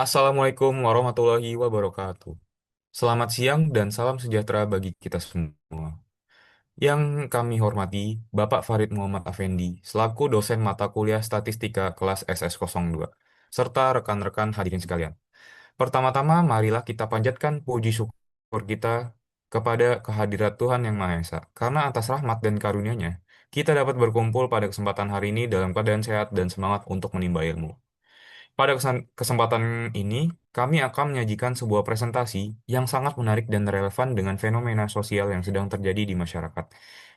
Assalamualaikum warahmatullahi wabarakatuh. Selamat siang dan salam sejahtera bagi kita semua. Yang kami hormati, Bapak Farid Muhammad Afendi, selaku dosen mata kuliah Statistika kelas SS02, serta rekan-rekan hadirin sekalian. Pertama-tama, marilah kita panjatkan puji syukur kita kepada kehadirat Tuhan Yang Maha Esa, karena atas rahmat dan karunia-Nya, kita dapat berkumpul pada kesempatan hari ini dalam keadaan sehat dan semangat untuk menimba ilmu. Pada kesempatan ini, kami akan menyajikan sebuah presentasi yang sangat menarik dan relevan dengan fenomena sosial yang sedang terjadi di masyarakat,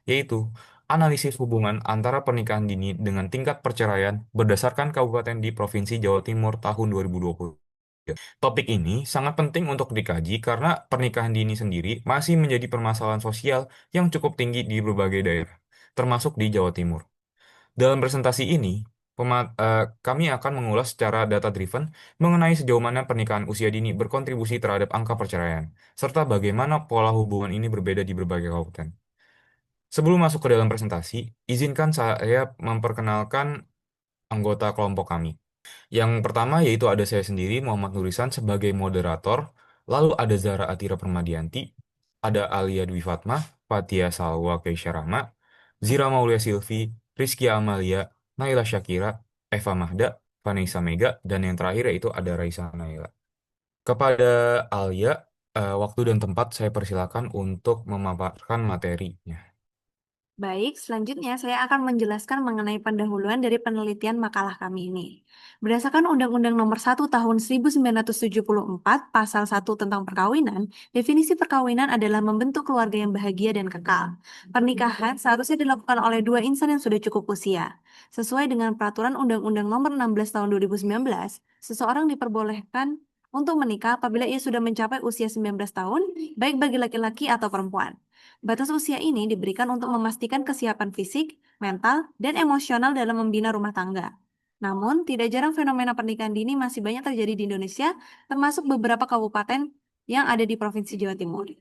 yaitu analisis hubungan antara pernikahan dini dengan tingkat perceraian berdasarkan kabupaten di Provinsi Jawa Timur tahun 2020. Topik ini sangat penting untuk dikaji karena pernikahan dini sendiri masih menjadi permasalahan sosial yang cukup tinggi di berbagai daerah, termasuk di Jawa Timur. Dalam presentasi ini, kami akan mengulas secara data-driven mengenai sejauh mana pernikahan usia dini berkontribusi terhadap angka perceraian, serta bagaimana pola hubungan ini berbeda di berbagai kabupaten. Sebelum masuk ke dalam presentasi, izinkan saya memperkenalkan anggota kelompok kami. Yang pertama yaitu ada saya sendiri, Muhammad Nurisan, sebagai moderator, lalu ada Zara Atira Permadianti, ada Alia Dwi Fatmah, Fatia Salwa Keisha Rahma, Zira Maulia Silvi, Rizky Amalia, Naila Syakira, Eva Mahda, Vanessa Mega, dan yang terakhir yaitu ada Raisa Naila. Kepada Alia, waktu dan tempat saya persilakan untuk memaparkan materinya. Baik, selanjutnya saya akan menjelaskan mengenai pendahuluan dari penelitian makalah kami ini. Berdasarkan Undang-Undang Nomor 1 Tahun 1974, Pasal 1 tentang perkawinan, definisi perkawinan adalah membentuk keluarga yang bahagia dan kekal. Pernikahan seharusnya dilakukan oleh dua insan yang sudah cukup usia. Sesuai dengan Peraturan Undang-Undang Nomor 16 Tahun 2019, seseorang diperbolehkan untuk menikah apabila ia sudah mencapai usia 19 tahun, baik bagi laki-laki atau perempuan. Batas usia ini diberikan untuk memastikan kesiapan fisik, mental, dan emosional dalam membina rumah tangga. Namun, tidak jarang fenomena pernikahan dini masih banyak terjadi di Indonesia, termasuk beberapa kabupaten yang ada di Provinsi Jawa Timur.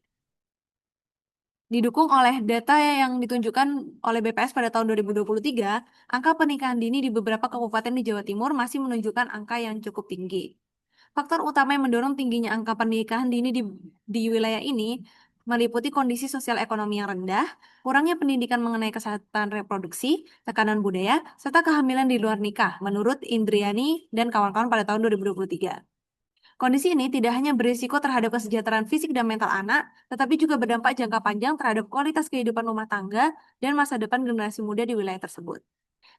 Didukung oleh data yang ditunjukkan oleh BPS pada tahun 2023, angka pernikahan dini di beberapa kabupaten di Jawa Timur masih menunjukkan angka yang cukup tinggi. Faktor utama yang mendorong tingginya angka pernikahan dini di wilayah ini meliputi kondisi sosial ekonomi yang rendah, kurangnya pendidikan mengenai kesehatan reproduksi, tekanan budaya, serta kehamilan di luar nikah, menurut Indriani dan kawan-kawan pada tahun 2023. Kondisi ini tidak hanya berisiko terhadap kesejahteraan fisik dan mental anak, tetapi juga berdampak jangka panjang terhadap kualitas kehidupan rumah tangga dan masa depan generasi muda di wilayah tersebut.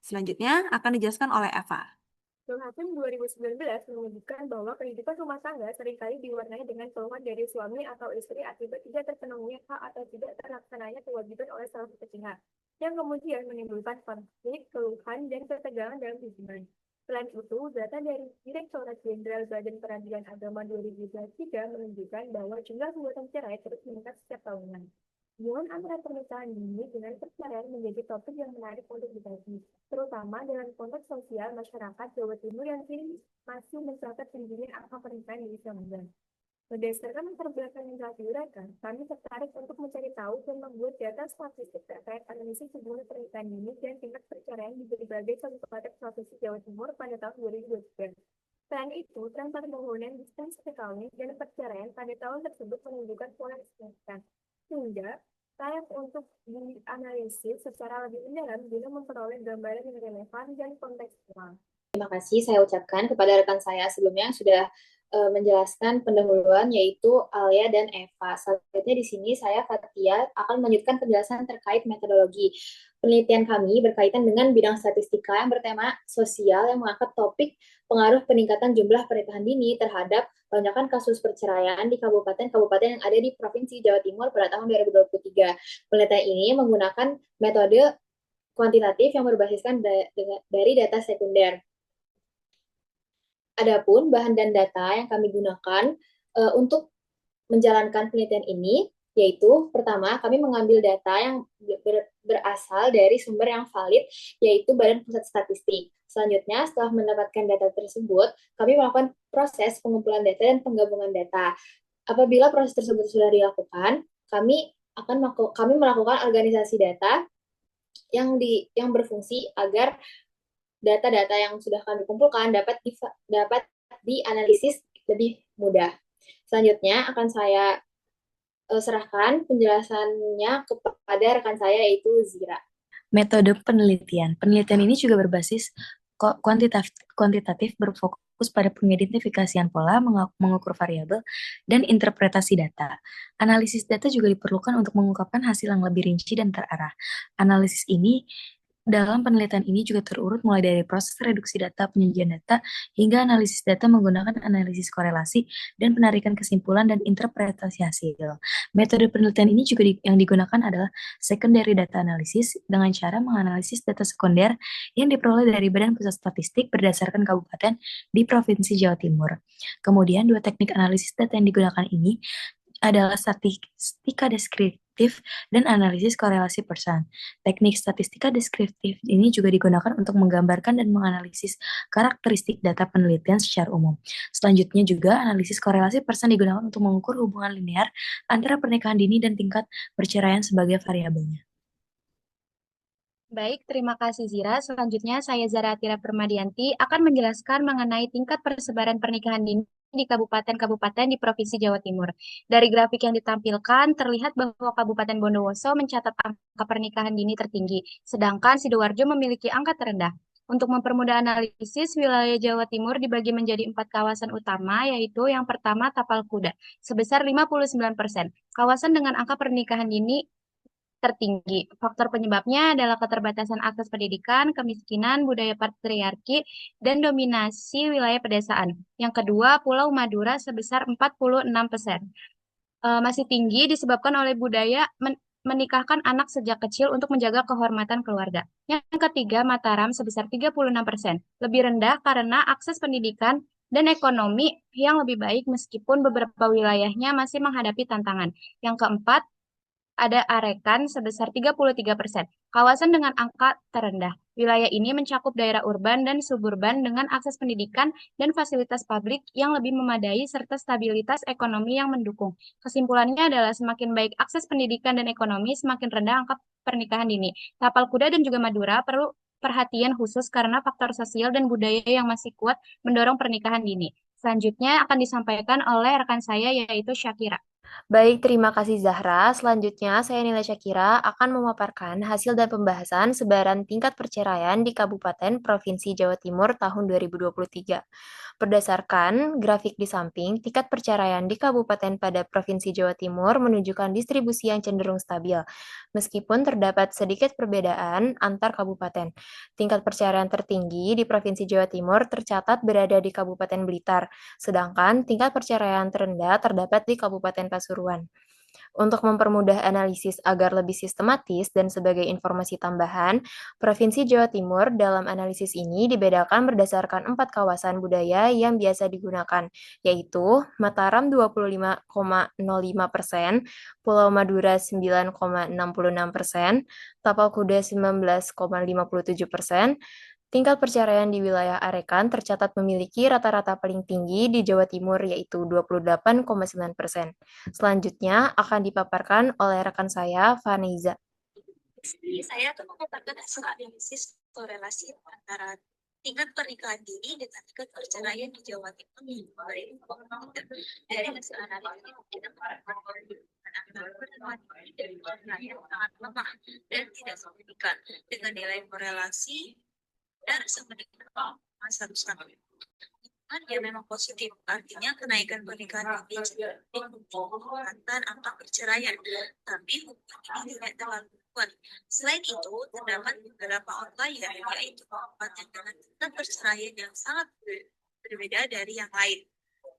Selanjutnya akan dijelaskan oleh Eva. Hakim 2019 menyebutkan bahwa kehidupan rumah tangga seringkali diwarnai dengan keluhan dari suami atau istri akibat tidak terpenuhinya hak atau tidak terlaksananya kewajiban oleh salah satu pihak, yang kemudian menimbulkan konflik, keluhan, dan ketegangan dalam hubungan. Selain itu, data dari Direktorat Jenderal Badan Peradilan Agama 2023 menunjukkan bahwa jumlah gugatan cerai terus meningkat setiap tahunnya. Hubungan antara pernikahan dini dengan perceraian menjadi topik yang menarik untuk dikaji, terutama dalam konteks sosial masyarakat Jawa Timur yang kini masih mencatat tingginya angka pernikahan di usia muda. Berdasarkan latar belakang yang telah diuraikan, kami tertarik untuk mencari tahu dan membuat data statistik terkait analisis hubungan pernikahan dini dan tingkat perceraian di berbagai kabupaten provinsi Jawa Timur pada tahun 2023. Selain itu, tren permohonan dispensasi perkawin dan perceraian pada tahun tersebut menunjukkan pola yang signifikan, sehingga layak untuk dianalisis secara lebih mendalam guna memperoleh gambaran yang relevan dan kontekstual. Terima kasih saya ucapkan kepada rekan saya sebelumnya yang sudah menjelaskan pendahuluan yaitu Alia dan Eva. Selanjutnya di sini saya Fatia akan melanjutkan penjelasan terkait metodologi. Penelitian kami berkaitan dengan bidang statistika yang bertema sosial yang mengangkat topik pengaruh peningkatan jumlah pernikahan dini terhadap lonjakan kasus perceraian di kabupaten-kabupaten yang ada di Provinsi Jawa Timur pada tahun 2023. Penelitian ini menggunakan metode kuantitatif yang berbasiskan dari data sekunder. Adapun bahan dan data yang kami gunakan untuk menjalankan penelitian ini, yaitu pertama kami mengambil data yang berasal dari sumber yang valid, yaitu Badan Pusat Statistik. Selanjutnya, setelah mendapatkan data tersebut, kami melakukan proses pengumpulan data dan penggabungan data. Apabila proses tersebut sudah dilakukan, kami melakukan organisasi data yang berfungsi agar data-data yang sudah kami kumpulkan dapat dianalisis lebih mudah. Selanjutnya akan saya serahkan penjelasannya kepada rekan saya yaitu Zira. Metode penelitian. Penelitian ini juga berbasis kuantitatif berfokus pada pengidentifikasian pola, mengukur variabel, dan interpretasi data. Analisis data juga diperlukan untuk mengungkapkan hasil yang lebih rinci dan terarah. Analisis ini Dalam penelitian ini juga terurut mulai dari proses reduksi data, penyajian data, hingga analisis data menggunakan analisis korelasi dan penarikan kesimpulan dan interpretasi hasil. Metode penelitian ini juga yang digunakan adalah secondary data analysis dengan cara menganalisis data sekunder yang diperoleh dari Badan Pusat Statistik berdasarkan kabupaten di Provinsi Jawa Timur. Kemudian, dua teknik analisis data yang digunakan ini adalah statistika deskriptif dan analisis korelasi persen. Teknik statistika deskriptif ini juga digunakan untuk menggambarkan dan menganalisis karakteristik data penelitian secara umum. Selanjutnya juga analisis korelasi persen digunakan untuk mengukur hubungan linear antara pernikahan dini dan tingkat perceraian sebagai variabelnya. Baik, terima kasih Zira. Selanjutnya saya Zara Atira Permadianti akan menjelaskan mengenai tingkat persebaran pernikahan dini di kabupaten-kabupaten di Provinsi Jawa Timur. Dari grafik yang ditampilkan, terlihat bahwa Kabupaten Bondowoso mencatat angka pernikahan dini tertinggi, sedangkan Sidoarjo memiliki angka terendah. Untuk mempermudah analisis, wilayah Jawa Timur dibagi menjadi 4 kawasan utama, yaitu yang pertama Tapal Kuda, sebesar 59%. Kawasan dengan angka pernikahan dini tertinggi. Faktor penyebabnya adalah keterbatasan akses pendidikan, kemiskinan, budaya patriarki, dan dominasi wilayah pedesaan. Yang kedua, Pulau Madura sebesar 46%. Masih tinggi disebabkan oleh budaya menikahkan anak sejak kecil untuk menjaga kehormatan keluarga. Yang ketiga, Mataram sebesar 36%. Lebih rendah karena akses pendidikan dan ekonomi yang lebih baik meskipun beberapa wilayahnya masih menghadapi tantangan. Yang keempat, ada Arekan sebesar 33%, kawasan dengan angka terendah. Wilayah ini mencakup daerah urban dan suburban dengan akses pendidikan dan fasilitas publik yang lebih memadai serta stabilitas ekonomi yang mendukung. Kesimpulannya adalah semakin baik akses pendidikan dan ekonomi, semakin rendah angka pernikahan dini. Tapal Kuda dan juga Madura perlu perhatian khusus karena faktor sosial dan budaya yang masih kuat mendorong pernikahan dini. Selanjutnya akan disampaikan oleh rekan saya yaitu Syakira. Baik, terima kasih Zahra. Selanjutnya, saya Nila Syakira akan memaparkan hasil dan pembahasan sebaran tingkat perceraian di Kabupaten Provinsi Jawa Timur tahun 2023. Berdasarkan grafik di samping, tingkat perceraian di kabupaten pada Provinsi Jawa Timur menunjukkan distribusi yang cenderung stabil, meskipun terdapat sedikit perbedaan antar kabupaten. Tingkat perceraian tertinggi di Provinsi Jawa Timur tercatat berada di Kabupaten Blitar, sedangkan tingkat perceraian terendah terdapat di Kabupaten Pasuruan. Untuk mempermudah analisis agar lebih sistematis dan sebagai informasi tambahan, Provinsi Jawa Timur dalam analisis ini dibedakan berdasarkan 4 kawasan budaya yang biasa digunakan, yaitu Mataram 25,05%, Pulau Madura 9,66%, Tapal Kuda 19,57%. Tingkat perceraian di wilayah Arekan tercatat memiliki rata-rata paling tinggi di Jawa Timur yaitu 28,9%. Selanjutnya akan dipaparkan oleh rekan saya, Vaneza. Saya akan memaparkan hasil analisis korelasi antara tingkat pernikahan dini dengan tingkat perceraian di Jawa Timur dari hasil analisis kita mendapatkan dari perceraian sangat lemah dan tidak signifikan dengan nilai korelasi dan sama dengan masa besar. Yang memang positif, artinya kenaikan pernikahan dini meningkatkan angka perceraian, tapi hubungan ini tidak terlalu kuat. Selain itu, terdapat beberapa outlier, yaitu kabupaten dengan tingkat perceraian yang sangat berbeda dari yang lain.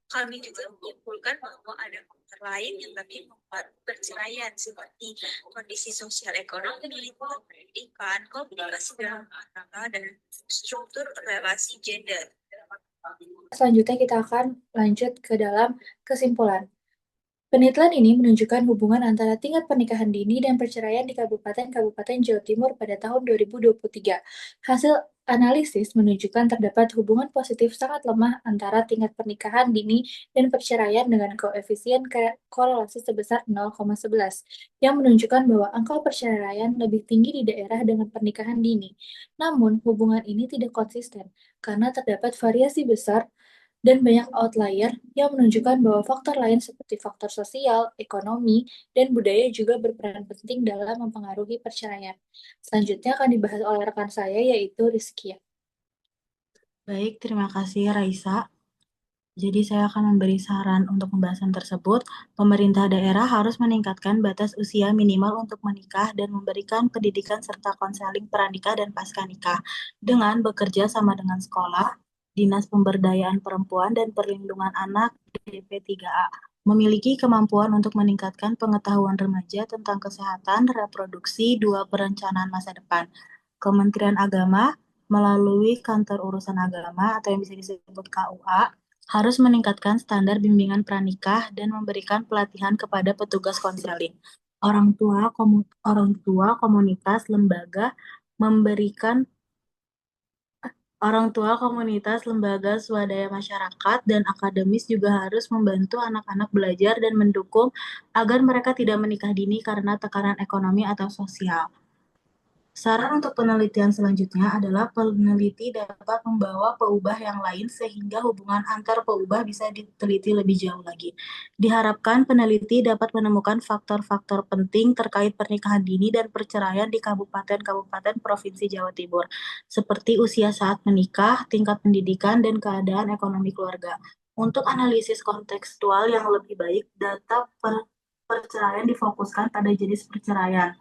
Kami juga menyimpulkan bahwa ada faktor lain yang lebih membuat perceraian seperti kondisi sosial ekonomi, pendidikan, komunikasi dalam anak dan struktur relasi gender. Selanjutnya kita akan lanjut ke dalam kesimpulan. Penelitian ini menunjukkan hubungan antara tingkat pernikahan dini dan perceraian di kabupaten-kabupaten Jawa Timur pada tahun 2023. Hasil analisis menunjukkan terdapat hubungan positif sangat lemah antara tingkat pernikahan dini dan perceraian dengan koefisien korelasi sebesar 0,11, yang menunjukkan bahwa angka perceraian lebih tinggi di daerah dengan pernikahan dini. Namun, hubungan ini tidak konsisten karena terdapat variasi besar dan banyak outlier yang menunjukkan bahwa faktor lain seperti faktor sosial, ekonomi, dan budaya juga berperan penting dalam mempengaruhi perceraian. Selanjutnya akan dibahas oleh rekan saya yaitu Rizkia. Baik, terima kasih Raisa. Jadi saya akan memberi saran untuk pembahasan tersebut. Pemerintah daerah harus meningkatkan batas usia minimal untuk menikah dan memberikan pendidikan serta konseling pranikah dan pascanikah dengan bekerja sama dengan sekolah, Dinas Pemberdayaan Perempuan dan Perlindungan Anak DP3A memiliki kemampuan untuk meningkatkan pengetahuan remaja tentang kesehatan reproduksi dua perencanaan masa depan. Kementerian Agama melalui Kantor Urusan Agama atau yang bisa disebut KUA harus meningkatkan standar bimbingan pranikah dan memberikan pelatihan kepada petugas konseling. Orang tua komunitas lembaga memberikan Orang tua komunitas, lembaga swadaya masyarakat, dan akademis juga harus membantu anak-anak belajar dan mendukung agar mereka tidak menikah dini karena tekanan ekonomi atau sosial. Saran untuk penelitian selanjutnya adalah peneliti dapat membawa peubah yang lain sehingga hubungan antar peubah bisa diteliti lebih jauh lagi. Diharapkan peneliti dapat menemukan faktor-faktor penting terkait pernikahan dini dan perceraian di kabupaten-kabupaten Provinsi Jawa Timur, seperti usia saat menikah, tingkat pendidikan, dan keadaan ekonomi keluarga. Untuk analisis kontekstual yang lebih baik, data perceraian difokuskan pada jenis perceraian,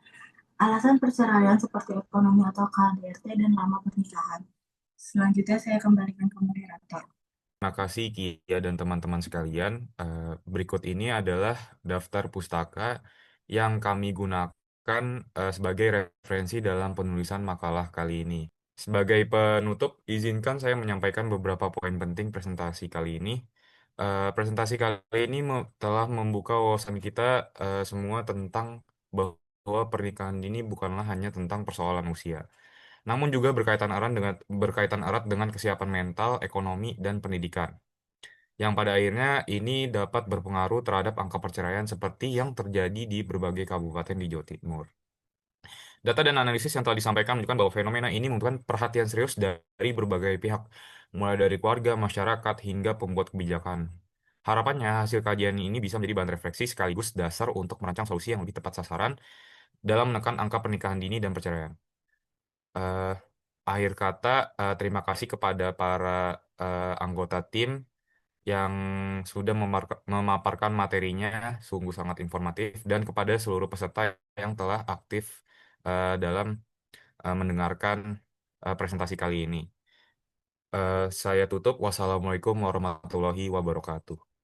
alasan perceraian seperti ekonomi atau KDRT, dan lama pernikahan. Selanjutnya saya kembalikan ke moderator. Terima kasih Kia dan teman-teman sekalian. Berikut ini adalah daftar pustaka yang kami gunakan sebagai referensi dalam penulisan makalah kali ini. Sebagai penutup, izinkan saya menyampaikan beberapa poin penting presentasi kali ini. Presentasi kali ini telah membuka wawasan kita semua tentang bahwa pernikahan dini bukanlah hanya tentang persoalan usia, namun juga berkaitan erat dengan kesiapan mental, ekonomi, dan pendidikan, yang pada akhirnya ini dapat berpengaruh terhadap angka perceraian seperti yang terjadi di berbagai kabupaten di Jawa Timur. Data dan analisis yang telah disampaikan menunjukkan bahwa fenomena ini membutuhkan perhatian serius dari berbagai pihak, mulai dari keluarga, masyarakat, hingga pembuat kebijakan. Harapannya, hasil kajian ini bisa menjadi bahan refleksi sekaligus dasar untuk merancang solusi yang lebih tepat sasaran dalam menekan angka pernikahan dini dan perceraian. Eh, Akhir kata, terima kasih kepada para anggota tim yang sudah memaparkan materinya, sungguh sangat informatif, dan kepada seluruh peserta yang telah aktif dalam mendengarkan presentasi kali ini. Saya tutup. Wassalamualaikum warahmatullahi wabarakatuh.